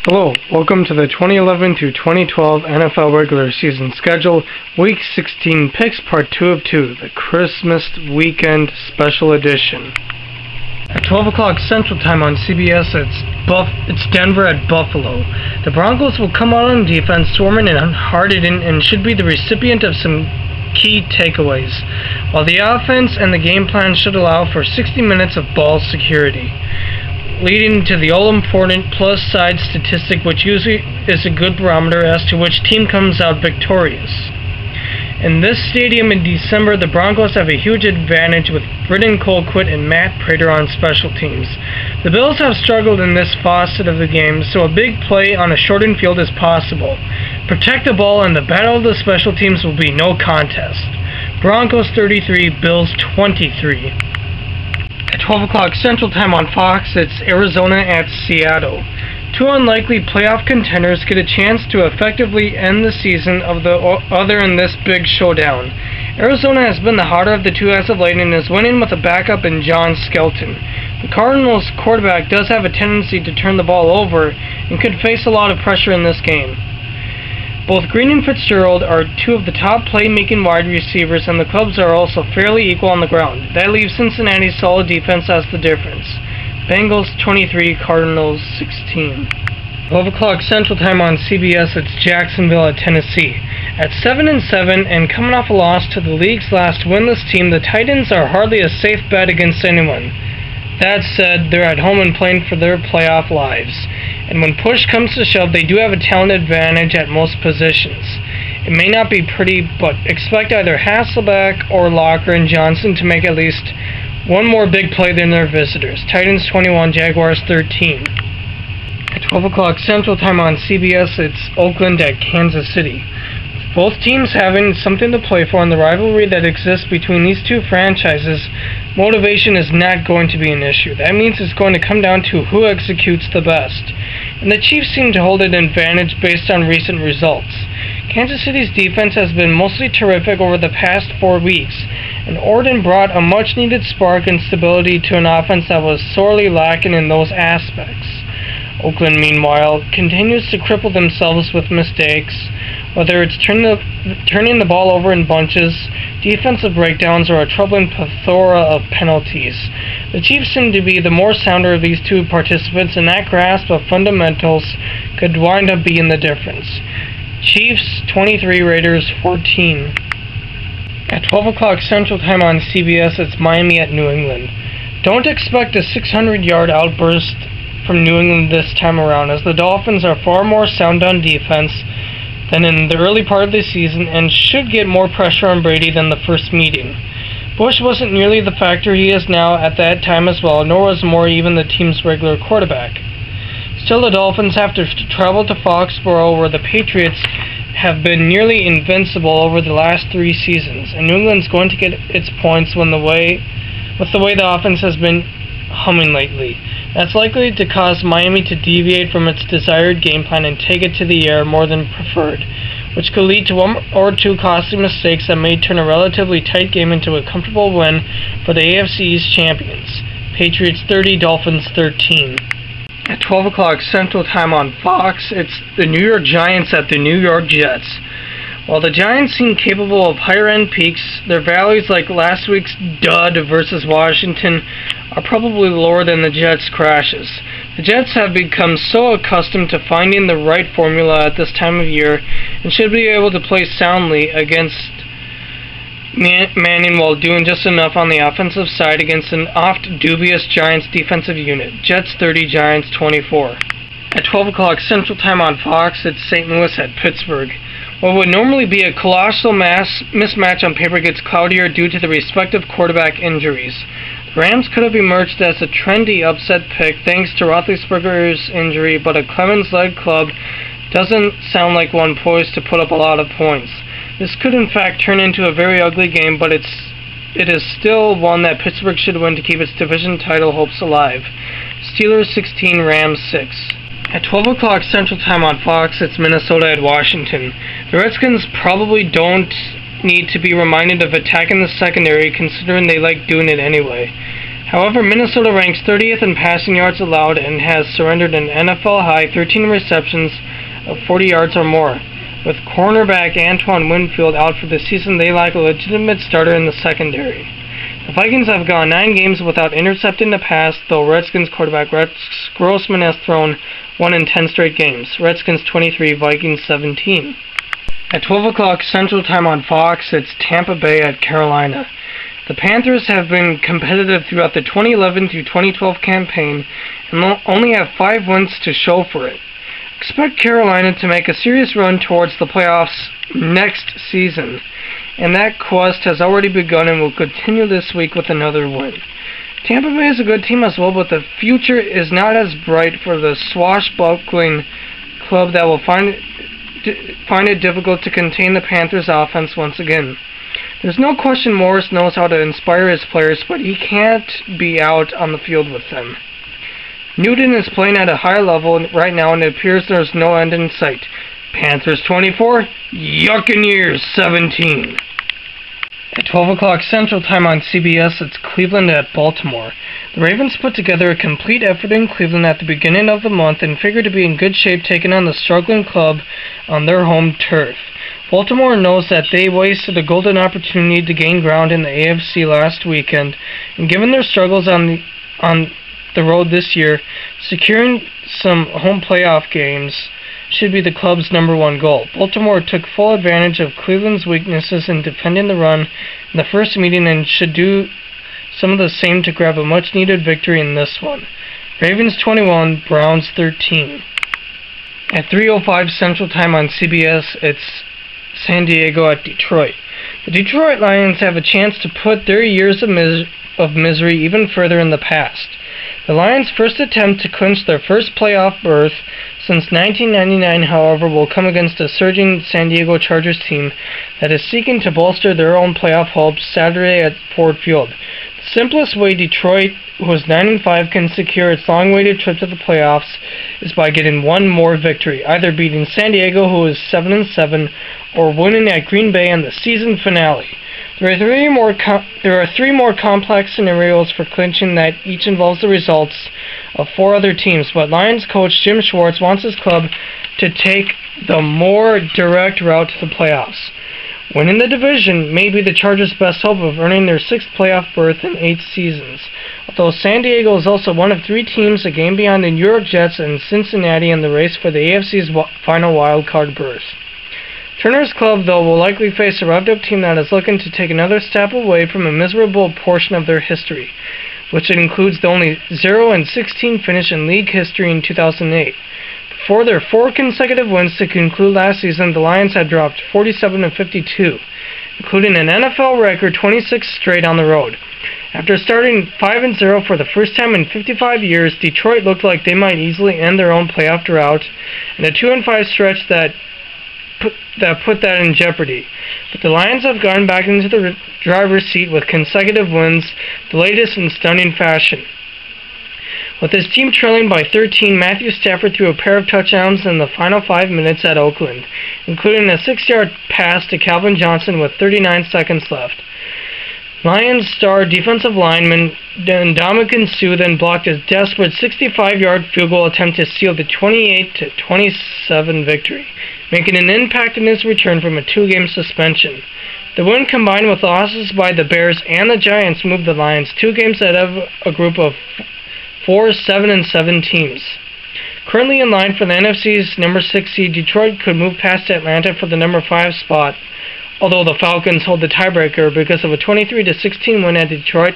Hello, welcome to the 2011 through 2012 NFL regular season schedule, Week 16 picks, Part 2 of 2, the Christmas weekend special edition. At 12 o'clock Central Time on CBS, it's Denver at Buffalo. The Broncos will come out on defense, swarming and hard-hitting, and should be the recipient of some key takeaways, while the offense and the game plan should allow for 60 minutes of ball security, leading to the all-important plus-side statistic, which usually is a good barometer as to which team comes out victorious. In this stadium in December, the Broncos have a huge advantage with Britton Colquitt and Matt Prater on special teams. The Bills have struggled in this facet of the game, so a big play on a shortened field is possible. Protect the ball, and the battle of the special teams will be no contest. Broncos 33, Bills 23. At 12 o'clock Central Time on Fox, it's Arizona at Seattle. Two unlikely playoff contenders get a chance to effectively end the season of the other in this big showdown. Arizona has been the hotter of the two as of late and is winning with a backup in John Skelton. The Cardinals' quarterback does have a tendency to turn the ball over and could face a lot of pressure in this game. Both Green and Fitzgerald are two of the top playmaking wide receivers, and the clubs are also fairly equal on the ground. That leaves Cincinnati's solid defense as the difference. Bengals 23, Cardinals 16. 12 o'clock Central Time on CBS, it's Jacksonville at Tennessee. At 7-7 and coming off a loss to the league's last winless team, the Titans are hardly a safe bet against anyone. That said, they're at home and playing for their playoff lives, and when push comes to shove, they do have a talent advantage at most positions. It may not be pretty, but expect either Hasselbeck or Locker and Johnson to make at least one more big play than their visitors. Titans 21, Jaguars 13. At 12 o'clock Central Time on CBS, it's Oakland at Kansas City. Both teams having something to play for in the rivalry that exists between these two franchises, motivation is not going to be an issue. That means it's going to come down to who executes the best, and the Chiefs seem to hold an advantage based on recent results. Kansas City's defense has been mostly terrific over the past 4 weeks, and Orton brought a much-needed spark and stability to an offense that was sorely lacking in those aspects. Oakland, meanwhile, continues to cripple themselves with mistakes, whether it's turning the ball over in bunches, defensive breakdowns, or a troubling plethora of penalties. The Chiefs seem to be the more sounder of these two participants, and that grasp of fundamentals could wind up being the difference. Chiefs 23, Raiders 14. At 12 o'clock Central Time on CBS, it's Miami at New England. Don't expect a 600-yard outburst from New England this time around, as the Dolphins are far more sound on defense than in the early part of the season and should get more pressure on Brady than the first meeting. Bush wasn't nearly the factor he is now at that time as well, nor was Moore even the team's regular quarterback. Still, the Dolphins have to travel to Foxborough, where the Patriots have been nearly invincible over the last 3 seasons, and New England's going to get its points with the way the offense has been humming lately. That's likely to cause Miami to deviate from its desired game plan and take it to the air more than preferred, which could lead to 1 or 2 costly mistakes that may turn a relatively tight game into a comfortable win for the AFC East champions. Patriots 30, Dolphins 13. At 12 o'clock Central Time on Fox, it's the New York Giants at the New York Jets. While the Giants seem capable of higher-end peaks, their valleys, like last week's dud versus Washington, are probably lower than the Jets' crashes. The Jets have become so accustomed to finding the right formula at this time of year and should be able to play soundly against Manning while doing just enough on the offensive side against an oft-dubious Giants defensive unit. Jets 30, Giants 24. At 12 o'clock Central Time on Fox, it's St. Louis at Pittsburgh. What would normally be a colossal mismatch on paper gets cloudier due to the respective quarterback injuries. The Rams could have emerged as a trendy upset pick thanks to Roethlisberger's injury, but a Clemens-led club doesn't sound like one poised to put up a lot of points. This could in fact turn into a very ugly game, but it is still one that Pittsburgh should win to keep its division title hopes alive. Steelers 16, Rams 6. At 12 o'clock Central Time on Fox, it's Minnesota at Washington. The Redskins probably don't need to be reminded of attacking the secondary, considering they like doing it anyway. However, Minnesota ranks 30th in passing yards allowed and has surrendered an NFL-high 13 receptions of 40 yards or more. With cornerback Antoine Winfield out for the season, they lack a legitimate starter in the secondary. The Vikings have gone 9 games without intercepting the pass, though Redskins quarterback Rex Grossman has thrown 1 in 10 straight games. Redskins 23, Vikings 17. At 12 o'clock Central Time on Fox, it's Tampa Bay at Carolina. The Panthers have been competitive throughout the 2011 through 2012 campaign and only have 5 wins to show for it. Expect Carolina to make a serious run towards the playoffs next season, and that quest has already begun and will continue this week with another win. Tampa Bay is a good team as well, but the future is not as bright for the swashbuckling club that will find it difficult to contain the Panthers' offense once again. There's no question Morris knows how to inspire his players, but he can't be out on the field with them. Newton is playing at a high level right now, and it appears there's no end in sight. Panthers 24, Buccaneers 17. At 12 o'clock Central Time on CBS, it's Cleveland at Baltimore. The Ravens put together a complete effort in Cleveland at the beginning of the month and figured to be in good shape taking on the struggling club on their home turf. Baltimore knows that they wasted a golden opportunity to gain ground in the AFC last weekend, and given their struggles on the road this year, securing some home playoff games should be the club's #1 goal. Baltimore took full advantage of Cleveland's weaknesses in defending the run in the first meeting and should do some of the same to grab a much-needed victory in this one. Ravens 21, Browns 13. At 3:05 Central Time on CBS, it's San Diego at Detroit. The Detroit Lions have a chance to put their years of misery even further in the past. The Lions' first attempt to clinch their first playoff berth since 1999, however, will come against a surging San Diego Chargers team that is seeking to bolster their own playoff hopes Saturday at Ford Field. The simplest way Detroit, who is 9-5, can secure its long-awaited trip to the playoffs is by getting one more victory, either beating San Diego, who is 7-7, or winning at Green Bay in the season finale. There are three more complex scenarios for clinching that each involves the results of 4 other teams, but Lions coach Jim Schwartz wants his club to take the more direct route to the playoffs. Winning the division may be the Chargers' best hope of earning their 6th playoff berth in 8 seasons, although San Diego is also one of 3 teams a game beyond the New York Jets and Cincinnati in the race for the AFC's final wildcard berth. Turner's club, though, will likely face a revved-up team that is looking to take another step away from a miserable portion of their history, which includes the only 0-16 finish in league history in 2008. Before their 4 consecutive wins to conclude last season, the Lions had dropped 47-52, including an NFL record 26 straight on the road. After starting 5-0 for the first time in 55 years, Detroit looked like they might easily end their own playoff drought, and a 2-5 stretch that put that in jeopardy. But the Lions have gone back into the driver's seat with consecutive wins, the latest in stunning fashion. With his team trailing by 13, Matthew Stafford threw a pair of touchdowns in the final 5 minutes at Oakland, including a 6-yard pass to Calvin Johnson with 39 seconds left. Lions star defensive lineman Ndamukong Suh then blocked a desperate 65-yard field goal attempt to seal the 28-27 victory, making an impact in his return from a 2-game suspension. The win, combined with losses by the Bears and the Giants, moved the Lions 2 games ahead of a group of 4 7-7 teams. Currently in line for the NFC's number 6 seed, Detroit could move past Atlanta for the number 5 spot, although the Falcons hold the tiebreaker because of a 23-16 win at Detroit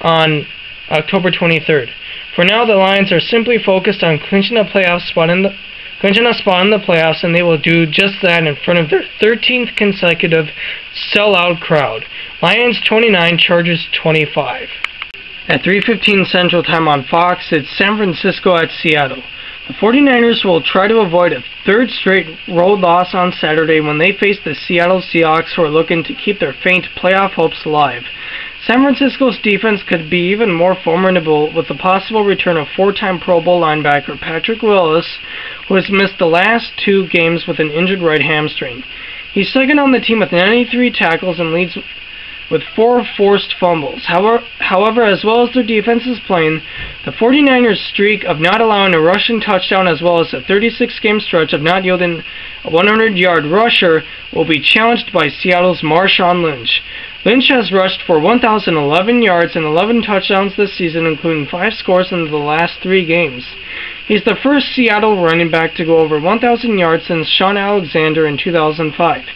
on October 23rd. For now, the Lions are simply focused on clinching a spot in the playoffs, and they will do just that in front of their 13th consecutive sellout crowd. Lions 29, Chargers 25. At 3:15 Central Time on Fox, it's San Francisco at Seattle. The 49ers will try to avoid a 3rd straight road loss on Saturday when they face the Seattle Seahawks, who are looking to keep their faint playoff hopes alive. San Francisco's defense could be even more formidable with the possible return of 4-time Pro Bowl linebacker Patrick Willis, who has missed the last 2 games with an injured right hamstring. He's second on the team with 93 tackles and leads with 4 forced fumbles. However, as well as their defense is playing, the 49ers' streak of not allowing a rushing touchdown as well as a 36-game stretch of not yielding a 100-yard rusher will be challenged by Seattle's Marshawn Lynch. Lynch has rushed for 1,011 yards and 11 touchdowns this season, including 5 scores in the last 3 games. He's the first Seattle running back to go over 1,000 yards since Shaun Alexander in 2005.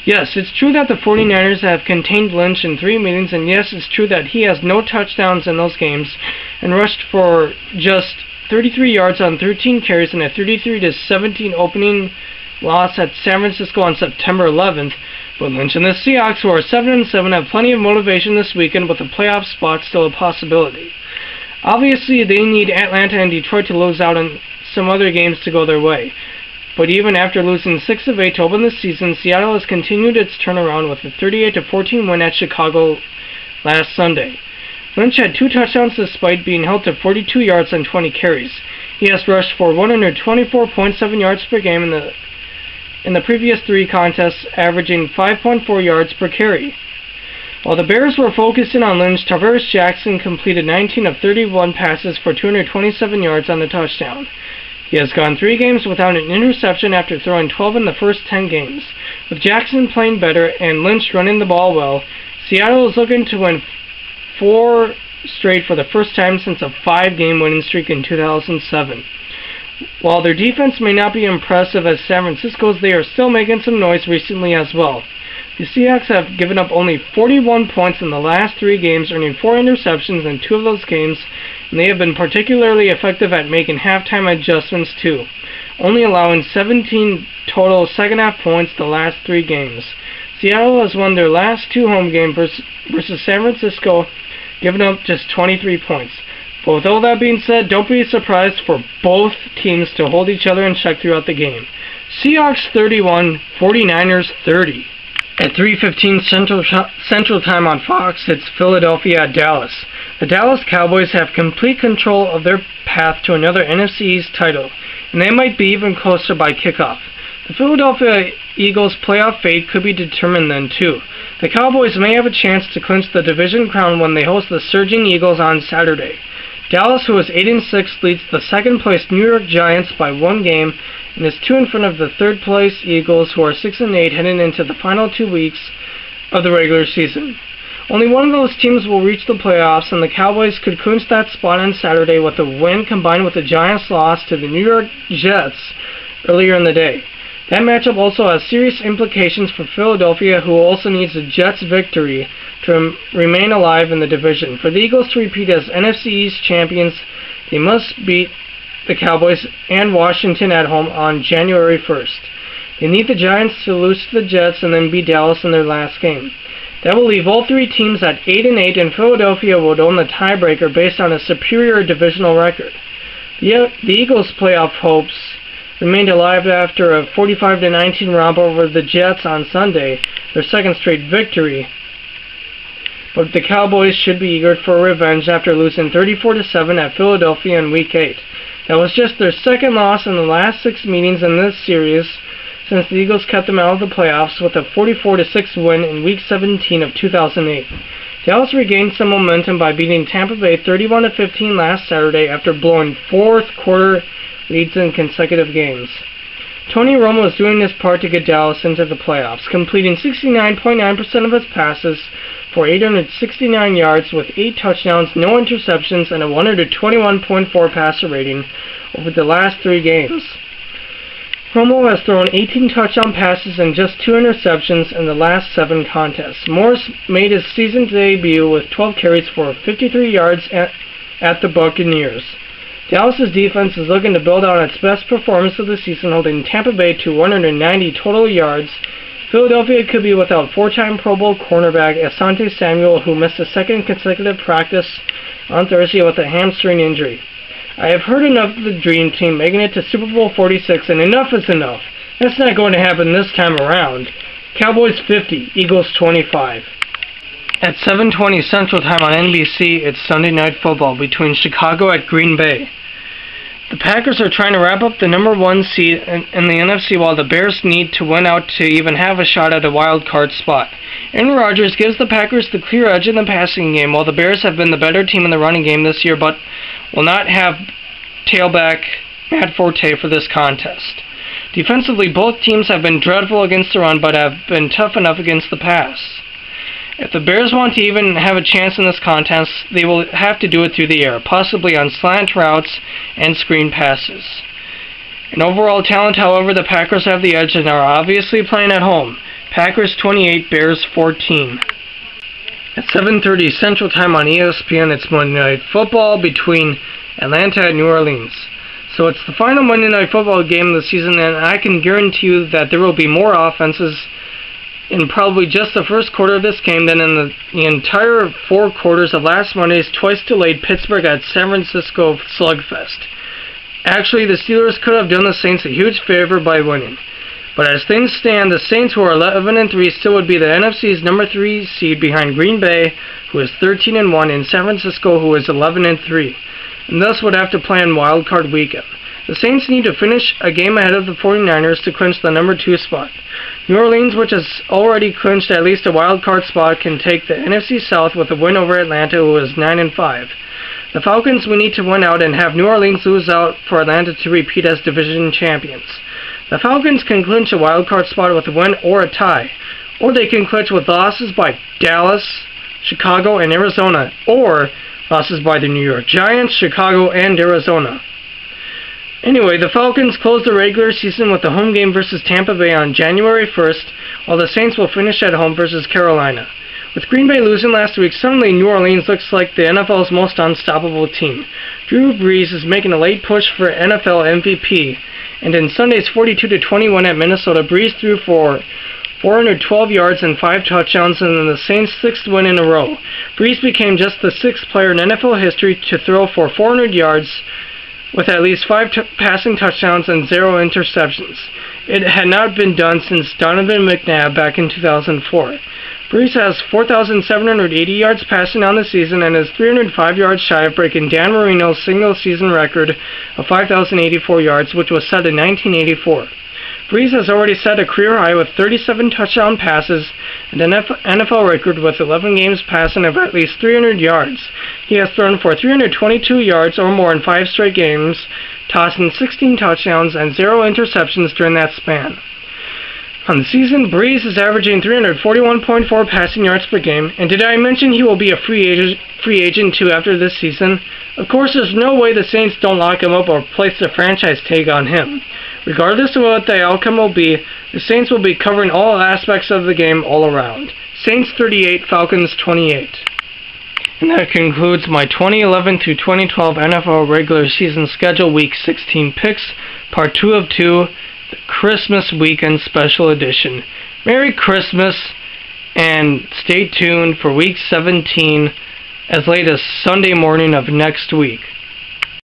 Yes, it's true that the 49ers have contained Lynch in 3 meetings, and yes, it's true that he has no touchdowns in those games and rushed for just 33 yards on 13 carries in a 33-17 opening loss at San Francisco on September 11th. But Lynch and the Seahawks, who are 7-7, have plenty of motivation this weekend with a playoff spot still a possibility. Obviously, they need Atlanta and Detroit to lose out on some other games to go their way. But even after losing 6 of 8 to open the season, Seattle has continued its turnaround with a 38-14 win at Chicago last Sunday. Lynch had 2 touchdowns despite being held to 42 yards on 20 carries. He has rushed for 124.7 yards per game in the previous 3 contests, averaging 5.4 yards per carry. While the Bears were focusing on Lynch, Tarvaris Jackson completed 19 of 31 passes for 227 yards on the touchdown. He has gone 3 games without an interception after throwing 12 in the first 10 games. With Jackson playing better and Lynch running the ball well, Seattle is looking to win 4 straight for the first time since a 5-game winning streak in 2007. While their defense may not be impressive as San Francisco's, they are still making some noise recently as well. The Seahawks have given up only 41 points in the last 3 games, earning 4 interceptions in 2 of those games, and they have been particularly effective at making halftime adjustments too, only allowing 17 total second-half points the last 3 games. Seattle has won their last 2 home games versus San Francisco, giving up just 23 points. But with all that being said, don't be surprised for both teams to hold each other in check throughout the game. Seahawks 31, 49ers 30. At 3:15 Central Time on Fox, it's Philadelphia at Dallas. The Dallas Cowboys have complete control of their path to another NFC East title, and they might be even closer by kickoff. The Philadelphia Eagles' playoff fate could be determined then too. The Cowboys may have a chance to clinch the division crown when they host the surging Eagles on Saturday. Dallas, who is 8-6, leads the second-place New York Giants by 1 game and is 2 in front of the third-place Eagles, who are 6-8, heading into the final 2 weeks of the regular season. Only one of those teams will reach the playoffs, and the Cowboys could clinch that spot on Saturday with a win combined with the Giants' loss to the New York Jets earlier in the day. That matchup also has serious implications for Philadelphia, who also needs the Jets' victory to remain alive in the division. For the Eagles to repeat as NFC East champions, they must beat the Cowboys and Washington at home on January 1st. They need the Giants to lose to the Jets and then beat Dallas in their last game. That will leave all 3 teams at 8-8, and Philadelphia would own the tiebreaker based on a superior divisional record. The Eagles' playoff hopes remained alive after a 45-19 romp over the Jets on Sunday, their second straight victory. But the Cowboys should be eager for revenge after losing 34-7 at Philadelphia in Week 8. That was just their second loss in the last 6 meetings in this series since the Eagles kept them out of the playoffs with a 44-6 win in Week 17 of 2008. Dallas regained some momentum by beating Tampa Bay 31-15 last Saturday after blowing fourth-quarter leads in consecutive games. Tony Romo is doing his part to get Dallas into the playoffs, completing 69.9% of his passes for 869 yards with 8 touchdowns, no interceptions, and a 121.4 passer rating over the last 3 games. Romo has thrown 18 touchdown passes and just 2 interceptions in the last 7 contests. Morris made his season debut with 12 carries for 53 yards at the Buccaneers. Dallas' defense is looking to build on its best performance of the season, holding Tampa Bay to 190 total yards. Philadelphia could be without 4-time Pro Bowl cornerback Asante Samuel, who missed a 2nd consecutive practice on Thursday with a hamstring injury. I have heard enough of the Dream Team making it to Super Bowl 46, and enough is enough. That's not going to happen this time around. Cowboys 50, Eagles 25. At 7:20 Central Time on NBC, it's Sunday Night Football between Chicago at Green Bay. The Packers are trying to wrap up the number 1 seed in the NFC while the Bears need to win out to even have a shot at a wild card spot. Aaron Rodgers gives the Packers the clear edge in the passing game while the Bears have been the better team in the running game this year but will not have tailback Matt Forte for this contest. Defensively, both teams have been dreadful against the run but have been tough enough against the pass. If the Bears want to even have a chance in this contest, they will have to do it through the air, possibly on slant routes and screen passes. In overall talent, however, the Packers have the edge and are obviously playing at home. Packers 28, Bears 14. At 7:30 Central Time on ESPN, it's Monday Night Football between Atlanta and New Orleans. So it's the final Monday Night Football game of the season, and I can guarantee you that there will be more offenses in probably just the first quarter of this game than in the entire 4 quarters of last Monday's twice-delayed Pittsburgh at San Francisco slugfest. Actually, the Steelers could have done the Saints a huge favor by winning. But as things stand, the Saints, who are 11-3, still would be the NFC's number 3 seed behind Green Bay, who is 13-1, and San Francisco, who is 11-3, and thus would have to play on Wild Card Weekend. The Saints need to finish a game ahead of the 49ers to clinch the number 2 spot. New Orleans, which has already clinched at least a wild card spot, can take the NFC South with a win over Atlanta, who is 9-5. The Falcons will need to win out and have New Orleans lose out for Atlanta to repeat as division champions. The Falcons can clinch a wild card spot with a win or a tie, or they can clinch with losses by Dallas, Chicago, and Arizona, or losses by the New York Giants, Chicago, and Arizona. Anyway, the Falcons close the regular season with a home game versus Tampa Bay on January 1st, while the Saints will finish at home versus Carolina. With Green Bay losing last week, suddenly New Orleans looks like the NFL's most unstoppable team. Drew Brees is making a late push for NFL MVP, and in Sunday's 42-21 at Minnesota, Brees threw for 412 yards and 5 touchdowns in the Saints' 6th win in a row. Brees became just the 6th player in NFL history to throw for 400 yards with at least 5 passing touchdowns and 0 interceptions. It had not been done since Donovan McNabb back in 2004. Brees has 4,780 yards passing on the season and is 305 yards shy of breaking Dan Marino's single-season record of 5,084 yards, which was set in 1984. Brees has already set a career high with 37 touchdown passes and an NFL record with 11 games passing of at least 300 yards. He has thrown for 322 yards or more in 5 straight games, tossing 16 touchdowns and 0 interceptions during that span. On the season, Brees is averaging 341.4 passing yards per game, and did I mention he will be a free agent too after this season? Of course, there's no way the Saints don't lock him up or place the franchise tag on him. Regardless of what the outcome will be, the Saints will be covering all aspects of the game all around. Saints 38, Falcons 28. And that concludes my 2011 through 2012 NFL regular season schedule week 16 picks, part 2 of 2, the Christmas weekend special edition. Merry Christmas, and stay tuned for week 17 as late as Sunday morning of next week.